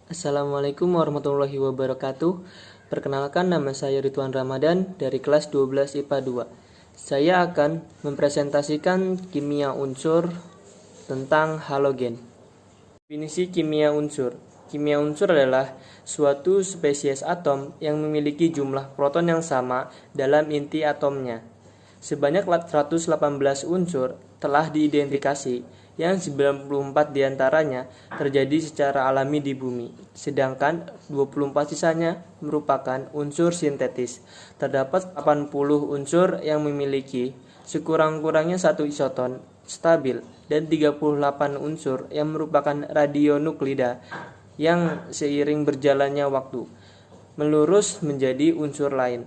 Assalamualaikum warahmatullahi wabarakatuh. Perkenalkan, nama saya Ridwan Ramadan dari kelas 12 IPA 2. Saya akan mempresentasikan kimia unsur tentang halogen. Definisi kimia unsur. Kimia unsur adalah suatu spesies atom yang memiliki jumlah proton yang sama dalam inti atomnya. Sebanyak 118 unsur telah diidentifikasi, yang 94 diantaranya terjadi secara alami di bumi, sedangkan 24 sisanya merupakan unsur sintetis. Terdapat 80 unsur yang memiliki sekurang-kurangnya satu isoton stabil dan 38 unsur yang merupakan radionuklida yang seiring berjalannya waktu melurus menjadi unsur lain.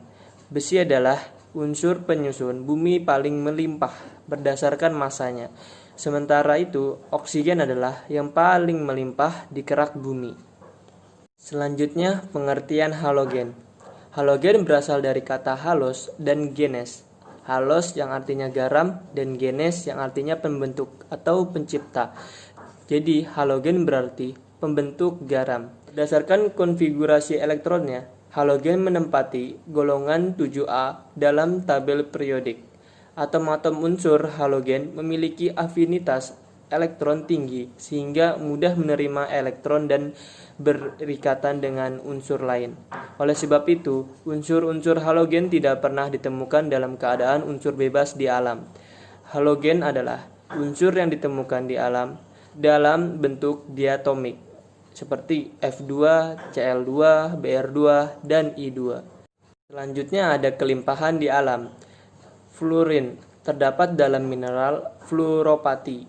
Besi adalah unsur penyusun bumi paling melimpah berdasarkan masanya. Sementara itu, oksigen adalah yang paling melimpah di kerak bumi. Selanjutnya, pengertian halogen. Halogen berasal dari kata halos dan genes. Halos yang artinya garam dan genes yang artinya pembentuk atau pencipta. Jadi, halogen berarti pembentuk garam. Berdasarkan konfigurasi elektronnya, halogen menempati golongan 7A dalam tabel periodik. Atom-atom unsur halogen memiliki afinitas elektron tinggi sehingga mudah menerima elektron dan berikatan dengan unsur lain. Oleh sebab itu, unsur-unsur halogen tidak pernah ditemukan dalam keadaan unsur bebas di alam. Halogen adalah unsur yang ditemukan di alam dalam bentuk diatomik seperti F2, Cl2, Br2, dan I2. Selanjutnya ada kelimpahan di alam. Fluorin terdapat dalam mineral fluoropati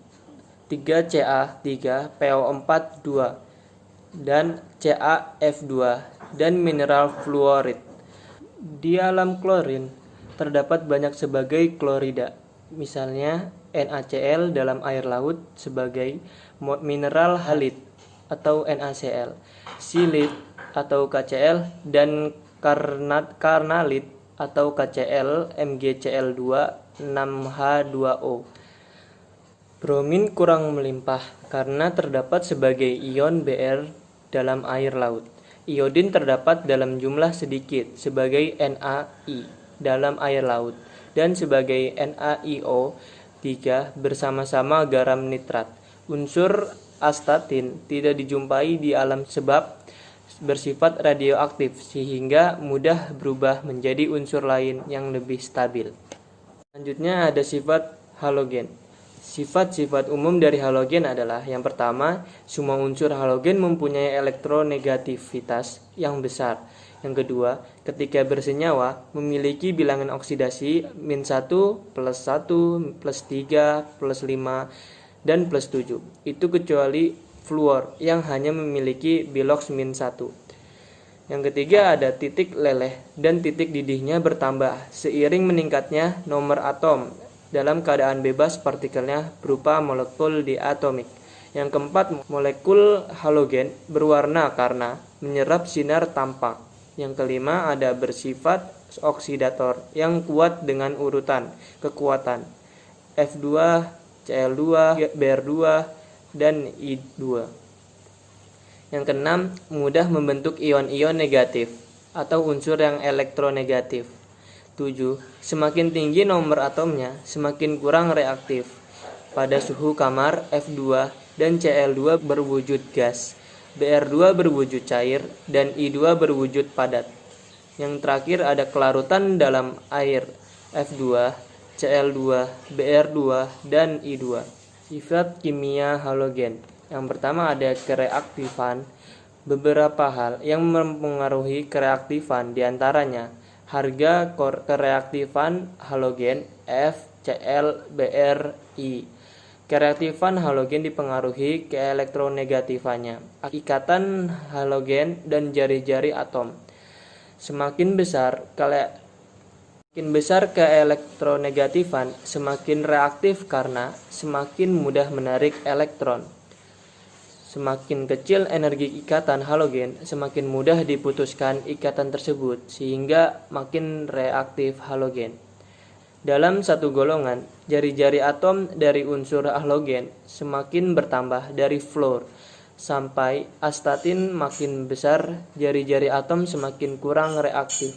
3Ca3PO4 2 dan CaF2 dan mineral fluorit. Di alam klorin terdapat banyak sebagai klorida, misalnya NaCl dalam air laut sebagai mineral halid atau NaCl, silit atau KCl, dan karnalit atau KCl MgCl2 6H2O. Bromin kurang melimpah karena terdapat sebagai ion Br dalam air laut. Iodin terdapat dalam jumlah sedikit sebagai NaI dalam air laut dan sebagai NaIO3 bersama-sama garam nitrat. Unsur astatin tidak dijumpai di alam sebab bersifat radioaktif sehingga mudah berubah menjadi unsur lain yang lebih stabil. Selanjutnya ada sifat halogen. Sifat-sifat umum dari halogen adalah yang pertama, semua unsur halogen mempunyai elektronegativitas yang besar. Yang kedua, ketika bersenyawa memiliki bilangan oksidasi -1, +1, +3, +5, dan +7. Itu kecuali fluor yang hanya memiliki bilox -1. Yang ketiga ada titik leleh dan titik didihnya bertambah seiring meningkatnya nomor atom dalam keadaan bebas partikelnya berupa molekul diatomik. Yang keempat, molekul halogen berwarna karena menyerap sinar tampak. Yang kelima ada bersifat oksidator yang kuat dengan urutan kekuatan F2, Cl2, Br2, dan I2. Yang keenam, mudah membentuk ion-ion negatif atau unsur yang elektronegatif. 7. Semakin tinggi nomor atomnya, semakin kurang reaktif. Pada suhu kamar, F2 dan Cl2 berwujud gas, Br2 berwujud cair, dan I2 berwujud padat. Yang terakhir ada kelarutan dalam air, F2, Cl2, Br2, dan I2. Sifat kimia halogen. Yang pertama ada kereaktifan. Beberapa hal yang mempengaruhi kereaktifan diantaranya harga kereaktifan halogen F, Cl, Br, I. Kereaktifan halogen dipengaruhi keelektronegatifannya, ikatan halogen dan jari-jari atom. Semakin besar keelektronegatifan, semakin reaktif karena semakin mudah menarik elektron. Semakin kecil energi ikatan halogen, semakin mudah diputuskan ikatan tersebut sehingga makin reaktif halogen. Dalam satu golongan, jari-jari atom dari unsur halogen semakin bertambah dari fluor. sampai astatin makin besar, jari-jari atom semakin kurang reaktif.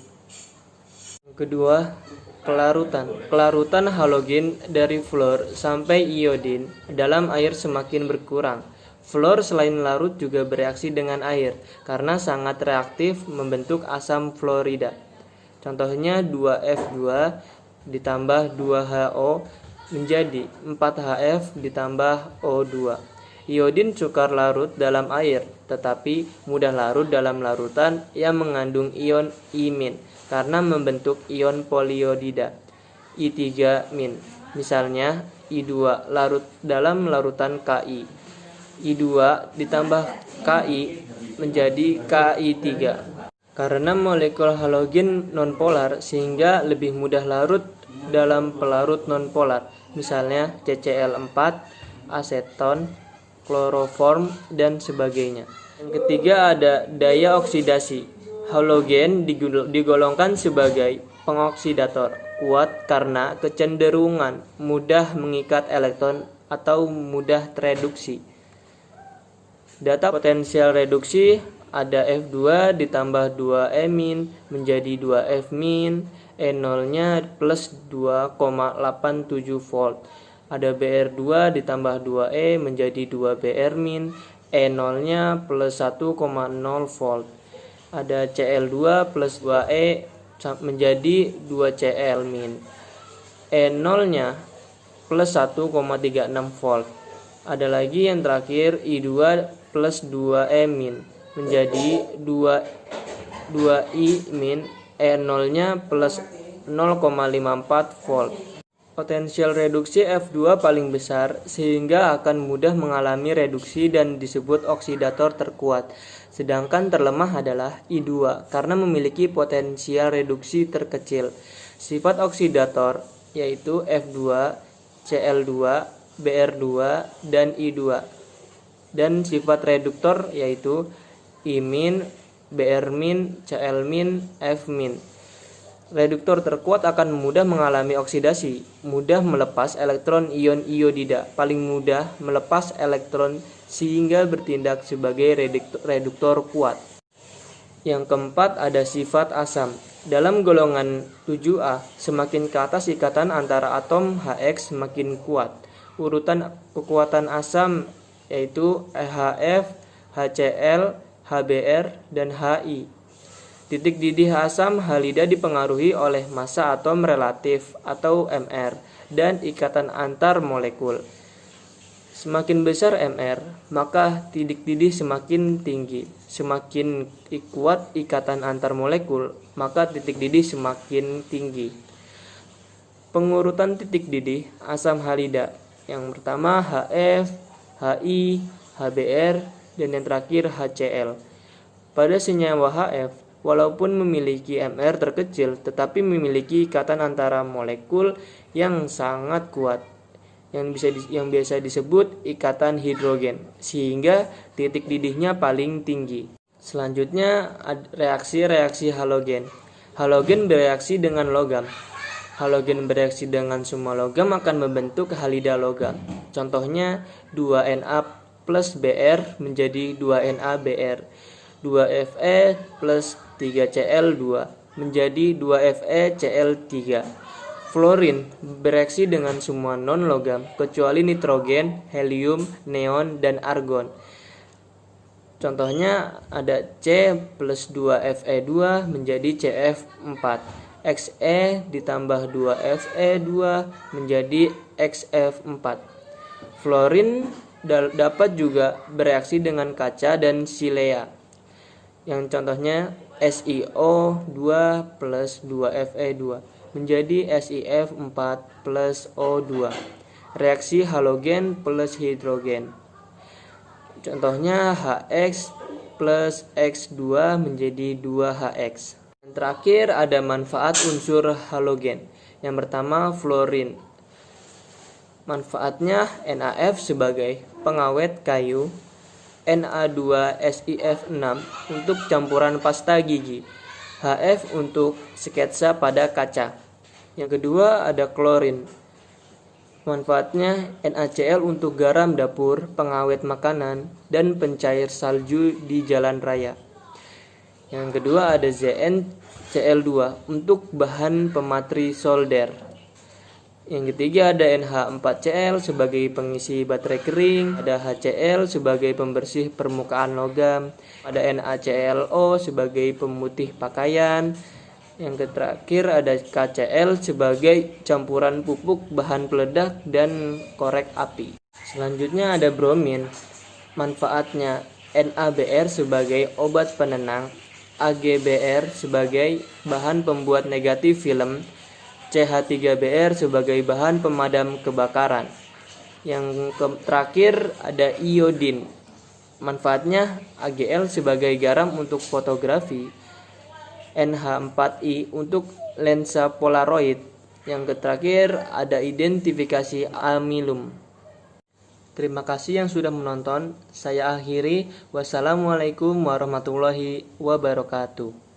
Kedua, kelarutan. Kelarutan halogen dari fluor sampai iodin dalam air semakin berkurang. Fluor selain larut juga bereaksi dengan air karena sangat reaktif membentuk asam fluorida. Contohnya 2F2 ditambah 2HO menjadi 4HF ditambah O2. Iodin sukar larut dalam air, tetapi mudah larut dalam larutan yang mengandung ion imin karena membentuk ion poliodida I3-. Misalnya I2 larut dalam larutan Ki. I2 ditambah Ki menjadi Ki3. Karena molekul halogen nonpolar sehingga lebih mudah larut dalam pelarut nonpolar. Misalnya CCl4, aseton, kloroform, dan sebagainya. Yang ketiga ada daya oksidasi. Halogen digolongkan sebagai pengoksidator kuat karena kecenderungan mudah mengikat elektron atau mudah tereduksi. Data potensial reduksi ada F2 ditambah 2E- menjadi 2F-, E0-nya plus 2,87 volt. Ada Br2 ditambah 2E menjadi 2Br-, E0-nya plus 1,0 volt. Ada Cl2 plus 2E menjadi 2Cl-, E0-nya plus 1,36 volt. Ada lagi yang terakhir I2 plus 2E- menjadi 2I-, E0-nya plus 0,54 volt. Potensial reduksi F2 paling besar sehingga akan mudah mengalami reduksi dan disebut oksidator terkuat. Sedangkan terlemah adalah I2 karena memiliki potensial reduksi terkecil. Sifat oksidator yaitu F2, Cl2, Br2, dan I2. Dan sifat reduktor yaitu I-, Br-, Cl-, F-. Reduktor terkuat akan mudah mengalami oksidasi, mudah melepas elektron ion iodida, paling mudah melepas elektron sehingga bertindak sebagai reduktor kuat. Yang keempat ada sifat asam. Dalam golongan 7A, semakin ke atas ikatan antara atom HX semakin kuat. Urutan kekuatan asam yaitu HF, HCl, HBr, dan HI. Titik didih asam halida dipengaruhi oleh massa atom relatif atau Mr dan ikatan antar molekul. Semakin besar Mr, maka titik didih semakin tinggi. Semakin kuat ikatan antar molekul, maka titik didih semakin tinggi. Pengurutan titik didih asam halida. Yang pertama HF, HI, HBr, dan yang terakhir HCl. Pada senyawa HF, walaupun memiliki Mr terkecil, tetapi memiliki ikatan antara molekul yang sangat kuat, yang biasa disebut ikatan hidrogen, sehingga titik didihnya paling tinggi. Selanjutnya, reaksi halogen. Halogen bereaksi dengan logam. Halogen bereaksi dengan semua logam akan membentuk halida logam. Contohnya 2Na plus Br menjadi 2NaBr. 2Fe plus 3Cl2 menjadi 2FeCl3. Fluorin bereaksi dengan semua non-logam kecuali nitrogen, helium, neon, dan argon. Contohnya ada C plus 2Fe2 menjadi Cf4. Xe ditambah 2Fe2 menjadi Xf4. Fluorin dapat juga bereaksi dengan kaca dan silea. Yang contohnya SiO2 plus 2Fe2 menjadi SiF4 plus O2. Reaksi halogen plus hidrogen. Contohnya HX plus X2 menjadi 2HX. Yang terakhir ada manfaat unsur halogen. Yang pertama fluorin. Manfaatnya NaF sebagai pengawet kayu, Na2SiF6 untuk campuran pasta gigi, HF untuk sketsa pada kaca. Yang kedua ada klorin. Manfaatnya NaCl untuk garam dapur, pengawet makanan, dan pencair salju di jalan raya. Yang kedua ada ZnCl2 untuk bahan pematri solder. Yang ketiga ada NH4Cl sebagai pengisi baterai kering, ada HCl sebagai pembersih permukaan logam, ada NaClO sebagai pemutih pakaian. Yang terakhir ada KCl sebagai campuran pupuk, bahan peledak, dan korek api. Selanjutnya ada bromin. Manfaatnya NaBr sebagai obat penenang, AgBr sebagai bahan pembuat negatif film, CH3Br sebagai bahan pemadam kebakaran. Yang terakhir ada iodin. Manfaatnya Agl sebagai garam untuk fotografi, NH4i untuk lensa polaroid. Yang terakhir ada identifikasi amilum. Terima kasih yang sudah menonton. Saya akhiri. Wassalamualaikum warahmatullahi wabarakatuh.